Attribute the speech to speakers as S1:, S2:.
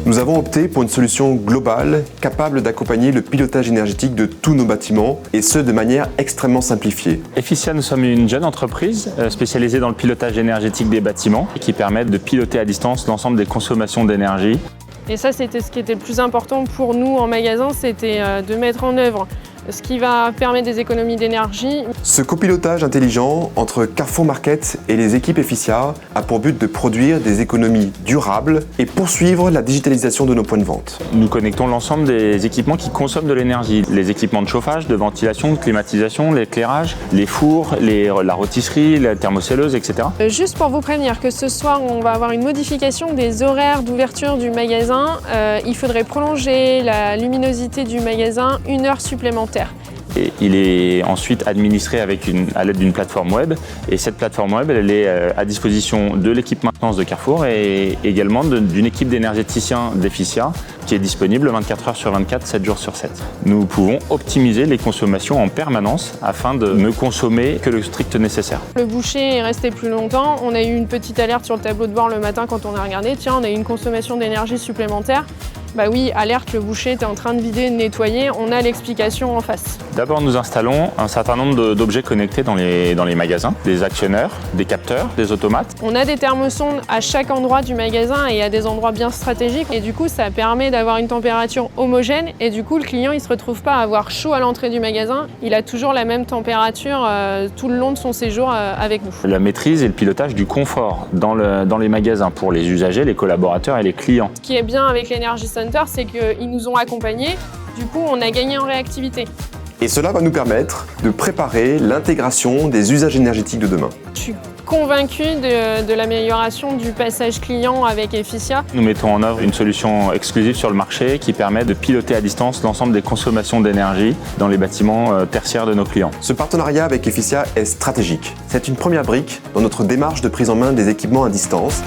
S1: Nous avons opté pour une solution globale, capable d'accompagner le pilotage énergétique de tous nos bâtiments, et ce de manière extrêmement simplifiée.
S2: Efficia, nous sommes une jeune entreprise spécialisée dans le pilotage énergétique des bâtiments qui permet de piloter à distance l'ensemble des consommations d'énergie.
S3: Et ça, c'était ce qui était le plus important pour nous en magasin, c'était de mettre en œuvre ce qui va permettre des économies d'énergie.
S1: Ce copilotage intelligent entre Carrefour Market et les équipes Efficia a pour but de produire des économies durables et poursuivre la digitalisation de nos points de vente.
S2: Nous connectons l'ensemble des équipements qui consomment de l'énergie. Les équipements de chauffage, de ventilation, de climatisation, l'éclairage, les fours, la rôtisserie, la thermocelleuse, etc.
S3: Juste pour vous prévenir que ce soir, on va avoir une modification des horaires d'ouverture du magasin. Il faudrait prolonger la luminosité du magasin 1 heure supplémentaire.
S2: Et il est ensuite administré à l'aide d'une plateforme web. Et cette plateforme web, elle est à disposition de l'équipe maintenance de Carrefour et également d'une équipe d'énergéticiens d'Efficia qui est disponible 24 heures sur 24, 7 jours sur 7. Nous pouvons optimiser les consommations en permanence afin de ne consommer que le strict nécessaire.
S3: Le boucher est resté plus longtemps. On a eu une petite alerte sur le tableau de bord le matin quand on a regardé. Tiens, on a eu une consommation d'énergie supplémentaire. Bah oui, alerte, le boucher était en train de vider, de nettoyer, on a l'explication en face.
S2: D'abord, nous installons un certain nombre d'objets connectés dans les magasins, des actionneurs, des capteurs, des automates.
S3: On a des thermosondes à chaque endroit du magasin et à des endroits bien stratégiques. Et du coup, ça permet d'avoir une température homogène. Et du coup, le client, il ne se retrouve pas à avoir chaud à l'entrée du magasin. Il a toujours la même température tout le long de son séjour avec nous.
S2: La maîtrise et le pilotage du confort dans les magasins pour les usagers, les collaborateurs et les clients.
S3: Ce qui est bien avec l'Energy Center, c'est qu'ils nous ont accompagnés. Du coup, on a gagné en réactivité.
S1: Et cela va nous permettre de préparer l'intégration des usages énergétiques de demain.
S3: Je suis convaincue de l'amélioration du passage client avec Efficia.
S2: Nous mettons en œuvre une solution exclusive sur le marché qui permet de piloter à distance l'ensemble des consommations d'énergie dans les bâtiments tertiaires de nos clients.
S1: Ce partenariat avec Efficia est stratégique. C'est une première brique dans notre démarche de prise en main des équipements à distance.